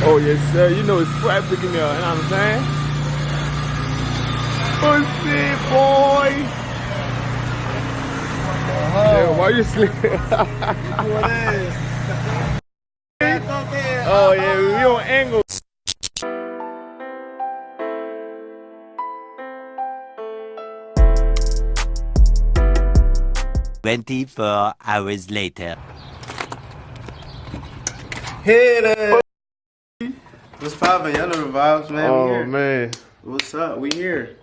Oh yes, sir. You know it's swag picking me up. You know what I'm saying? Pussy boy. Yeah, why you sleeping? Oh yeah, we on angle. 24 hours later. Hey there. What's poppin'? Y'all know the vibes, man. Oh we here. man. What's up? We here.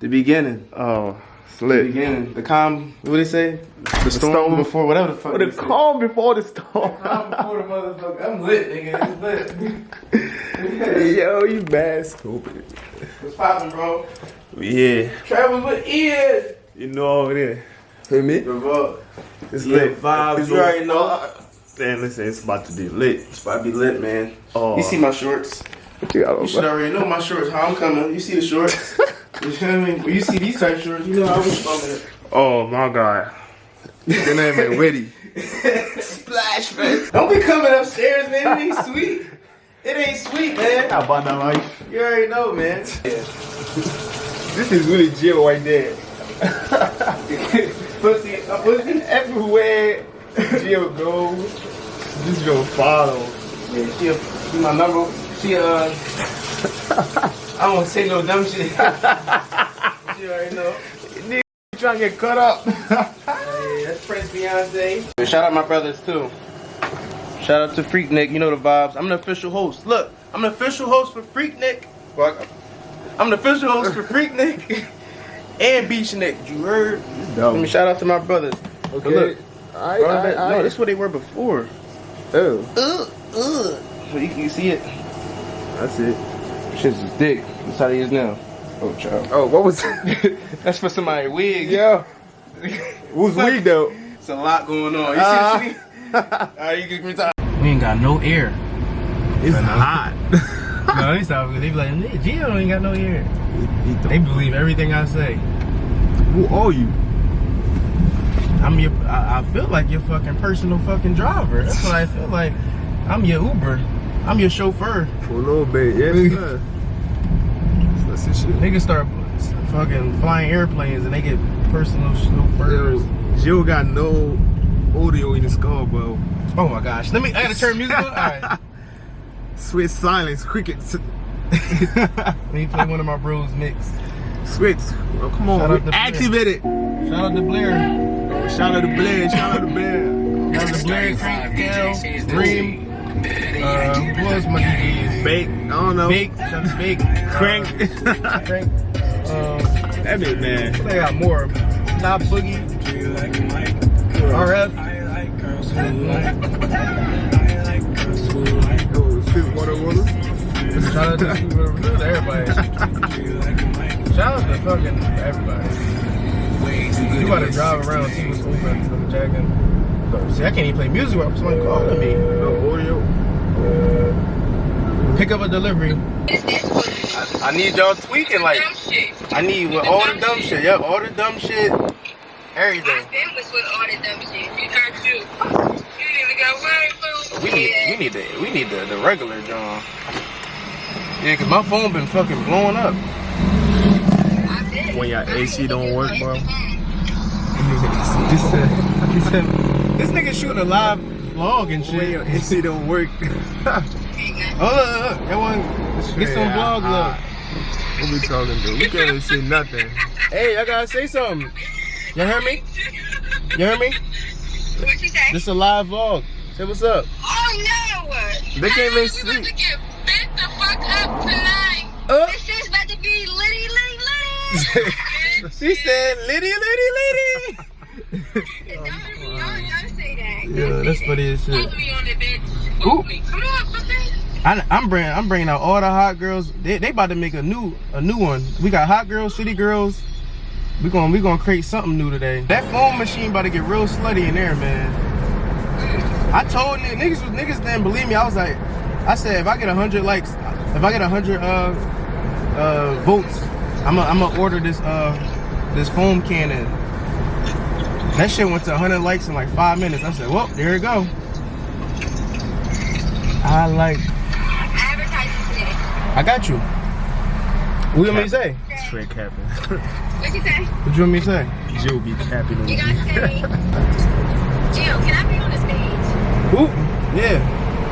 The beginning. Oh, The slick. beginning. The calm. What they say? The storm before whatever the fuck. The calm before the storm. Calm before the motherfucker. I'm lit, nigga. It's lit. Yo, you bad stupid. What's poppin', bro? We here. Travel with ears. You know all it is. Feel me? The vibe. It's Yeah, lit. vibes. You already know. Man, listen, it's about to be lit. It's about to be lit, man. Oh. You see my shorts? You should already know my shorts. How I'm coming. You see the shorts? You know what I mean? When you see these type shorts, you know how I'm coming. Oh my god. Your name ain't Witty. Splash, man. Don't be coming upstairs, man. It ain't sweet. It ain't sweet, man. How about that life? You already know, man. Yeah. This is really Jill right there. Pussy, pussy. Everywhere Jill goes, just gonna follow. Yeah, she my number. She I don't want to say no dumb shit. You already know. Nigga trying to get cut up. Hey, that's Prince Beyonce. Shout out my brothers too. Shout out to Freak Nick. You know the vibes. I'm the official host. Look, I'm the official host for Freak Nick. Well, I'm the official host for Freak Nick and Beach Nick. You heard? Let me shout out to my brothers. Okay. But look, No, this is what they were before. Oh. So you see it? That's it. Shit's is thick. That's how it is now. Oh, child. Oh, what was that? That's for somebody's wig. Yeah. Who's weed though? It's a lot going on. You see Alright, you get me time. We ain't got no air. It's hot. No, they stop. They be like, Gio ain't got no air. They believe everything I say. Who are you? I feel like your fucking personal fucking driver. That's what I feel like. I'm your Uber. I'm your chauffeur. For a little bit, yes sir. That's this shit. Niggas start fucking flying airplanes and they get personal chauffeurs. Jill got no audio in his car, bro. Oh my gosh. I gotta turn music on? Alright. Switch silence, crickets. Let me play one of my bros mix. Switch. Oh, come on, Shout out to activate it. Shout out to Blair. Shout out to Blair, shout out to Blair. Shout out to Blair, Crank, Cal, Dream. Who else my DJs? Bake, I don't know. Bake, shout out to Bake. Crank. Crank. That bit, man. They got more. Knob Boogie. RF. Yo, Sweet Water. Shout out to everybody. Shout out to fucking everybody. You gotta drive around, see what's open, I'm checking. See, I can't even play music while somebody calling me. No audio. Pick up a delivery. I need y'all tweaking like. I need with all the dumb shit. Yep, all the dumb shit. Everything. I've been with all the dumb shit. You heard you. You didn't even got word food. We need the regular John. Yeah, cause my phone been fucking blowing up. When your AC don't work, bro. This nigga shooting a live vlog and shit. When your AC don't work. Oh, look. Everyone, get some vlog look. What we talking to? We can't even see nothing. Hey, I gotta say something. You hear me? You hear me? What you say? This is a live vlog. Say what's up. Oh no! They can't even see. You about to get bent the fuck up tonight. This shit's about to be litty. She said, litty. Don't say that. Yeah, that's funny as shit. Put me on the bitch. Ooh. Come on, fucker. I'm bringing out all the hot girls. They about to make a new one. We got hot girls, city girls. We gonna create something new today. That phone machine about to get real slutty in there, man. I told niggas didn't believe me. I said if I get 100 likes, if I get 100 votes, I'm gonna order this foam cannon. That shit went to 100 likes in like 5 minutes. I said, well, there it go. I like. Advertise I got you. What you want me to say? Straight capping. What you say? What you want me to say? Jill be capping on You gotta say, Jill, can I be on the stage? Who? Yeah.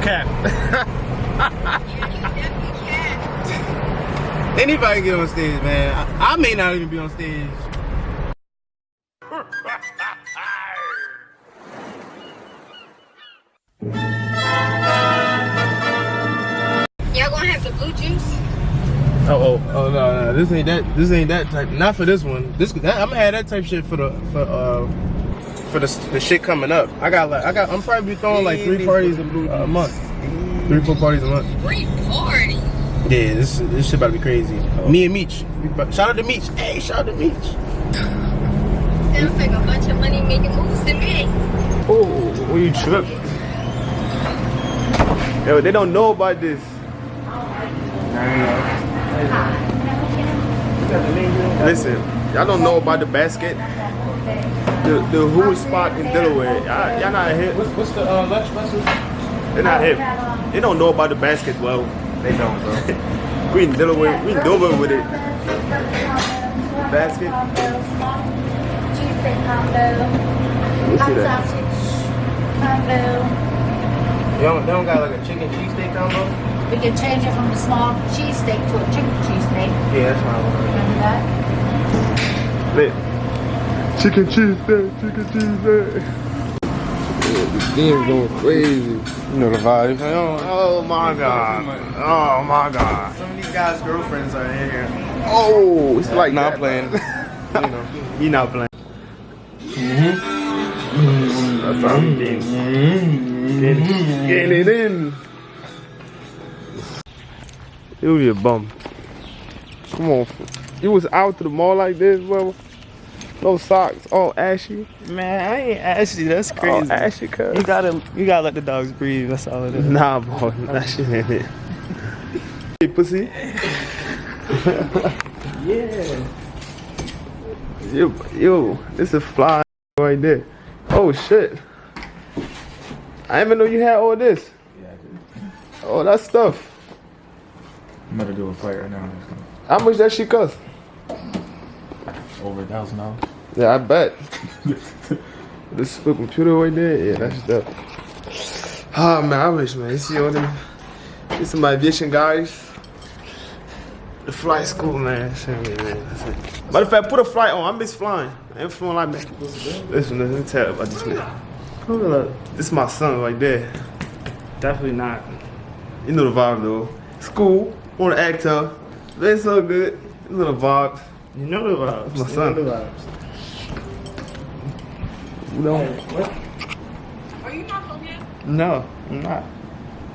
Cap. Yeah, you definitely can. Anybody get on stage, man. I may not even be on stage. Y'all gonna have the blue juice? Oh no, this ain't that type. Not for this one. I'm gonna have that type shit for the shit coming up. I'm probably throwing like 3 parties a month. 3-4 parties a month. 3 parties? Yeah, this shit about to be crazy. Me and Meech. Shout out to Meech. Hey, shout out to Meech. Sounds like a bunch of money making moves to me. Oh, what you trip? Yo, they don't know about this. Listen, y'all don't know about the basket. The Who spot in Delaware. Y'all not hip. What's the lunch vessel? They're not hip. They don't know about the basket well. They don't, bro. We in Delaware. We in Dover with it. Basket. Cheesesteak combo. Let's see that. Sausage combo. They don't got like a chicken cheesesteak combo? We can change it from a small cheesesteak to a chicken cheesesteak. Yeah, that's fine. Remember that? Lit. Chicken cheesesteak. This game's going crazy. You know the vibe. Oh my god. Oh my god. Some of these guys' girlfriends are in here. Oh, it's like not playing. You know, he not playing. That's how we getting it in. You be a bum. Come on. You was out to the mall like this, bro. No socks, all ashy. Man, I ain't ashy. That's crazy. All ashy, cuz. You gotta let the dogs breathe. That's all it is. Nah, boy, that shit ain't it. Hey, pussy. Yeah. Yo, this is fly right there. Oh shit. I didn't even know you had all this. Yeah, I did. All that stuff. I'm about to do a fight right now. How much that shit cost? Over $1,000. Yeah, I bet. This split computer right there, yeah, that's stuff. Ah man, I wish, man. You see all them, these are my aviation guys. The flight school, man. Shit, man. That's it. Matter of fact, put a flight on. I miss flying. I ain't flying like that. Listen, let me tell you about this man. Hold up. This is my son right there. Definitely not. You know the vibe though. School, want to act tough. It's so good. You know the vibe. You know the vibes. My son. You know the vibes. You know. What? Are you not from here? No, I'm not.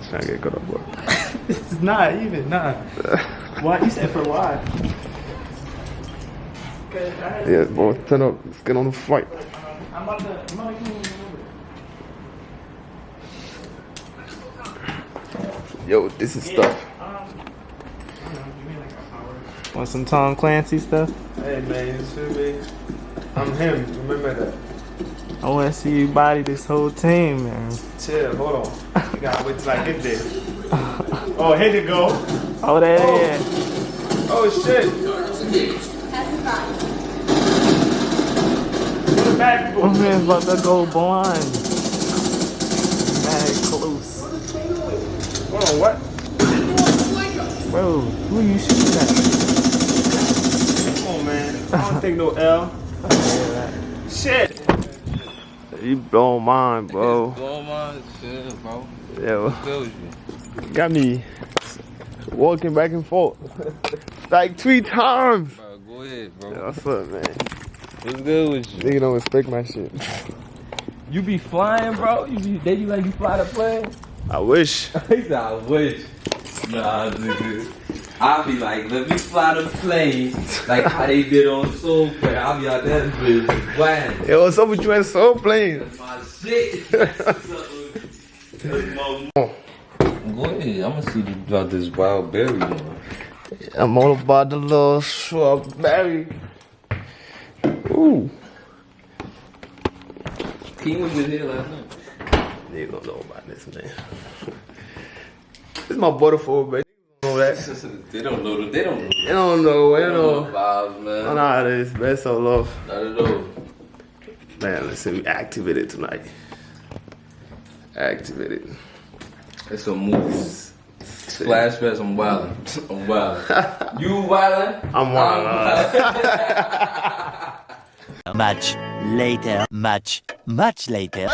Trying to get caught up, boy. It's not even. Nah. Why? You said for why? Yeah, boy, turn up. Let's get on the flight. I'm about to Yo, this is stuff. Want some Tom Clancy stuff? Hey man, you feel me? I'm him. Remember that. I want to see you body this whole team, man. Chill, hold on. You gotta wait till I get there. Oh, here you go. Oh, that is. Oh shit. Where the bag go? My man's about to go blind. Mad close. Hold on, what? Bro, who you shooting at? Come on, man. I don't take no L. Shit. You blowing mine, bro. Blowing my shit, bro. Yeah, What's good with you? got me walking back and forth like 3 times. Bro, go ahead, bro. Yeah, what's up, man? What's good with you? Nigga don't respect my shit. You be flying, bro? They be like you fly the plane? I wish. He said, I wish. Nah, nigga. I be like, let me fly the plane like how they did on Soul Plane. I'll be out there bitch flying. Yo, what's up with you and Soul Plane? That's my shit. That's my Go ahead, I'm gonna see you about this wild berry, man. I'm all about the little strawberry. Ooh. King was in here last night. You don't know about this, man. This is my butterfly, baby. You don't know that. They don't know. They don't know. They don't know. They They don't don't know. know vibes, I man. know how it is, man. It's so low. Not at all. Man, listen, we activated tonight. Activated. It's some movies. Splash Fest, I'm wildin'. I'm wildin'. You wildin'? I'm wildin'. Much later. Much later.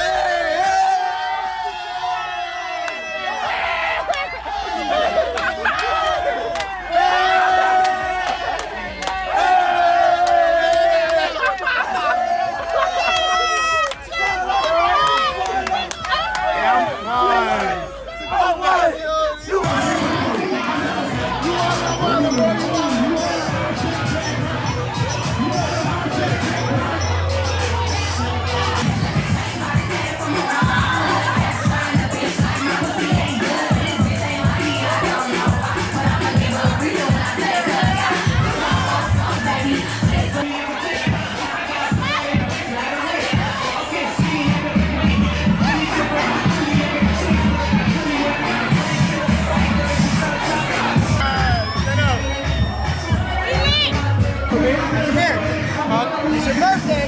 It's your birthday.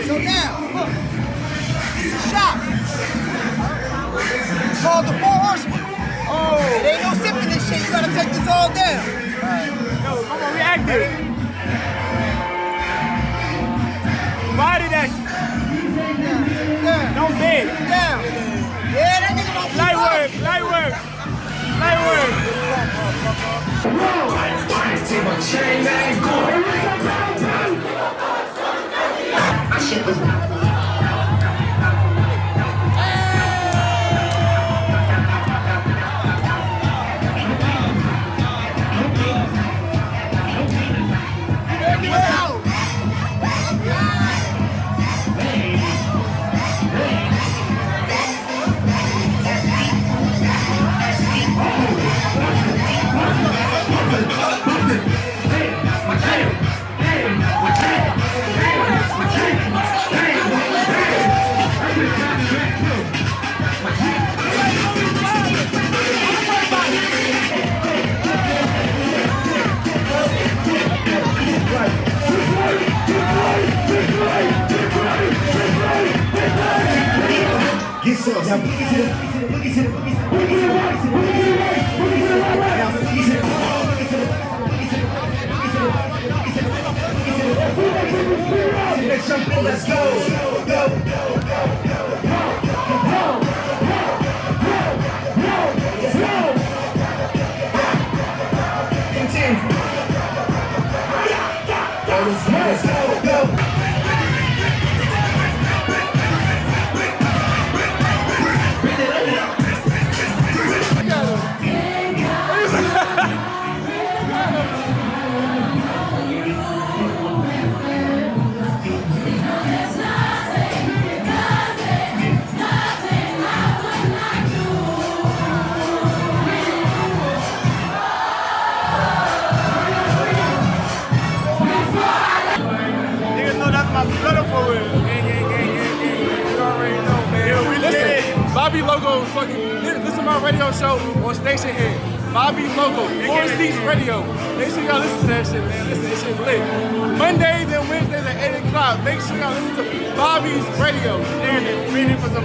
So now, look, it's a shop. It's called the Four Horsemen. Oh. It ain't no sipping this shit. You gotta take this all down. Yo, come on, we active. Body that. Down. Don't beg. Down. Yeah, that nigga don't Light work, light work, light work. Let's go. Niggas know that's my brother for real. You already know, man. Yo, we listen. Bobby Logo fucking listen to my radio show on Station Head. Bobby Logo, Four Seats Radio. Make sure y'all listen to that shit, man. Listen, that shit lit. Mondays and Wednesdays at 8 o'clock. Make sure y'all listen to Bobby's Radio. There it is. Waiting for some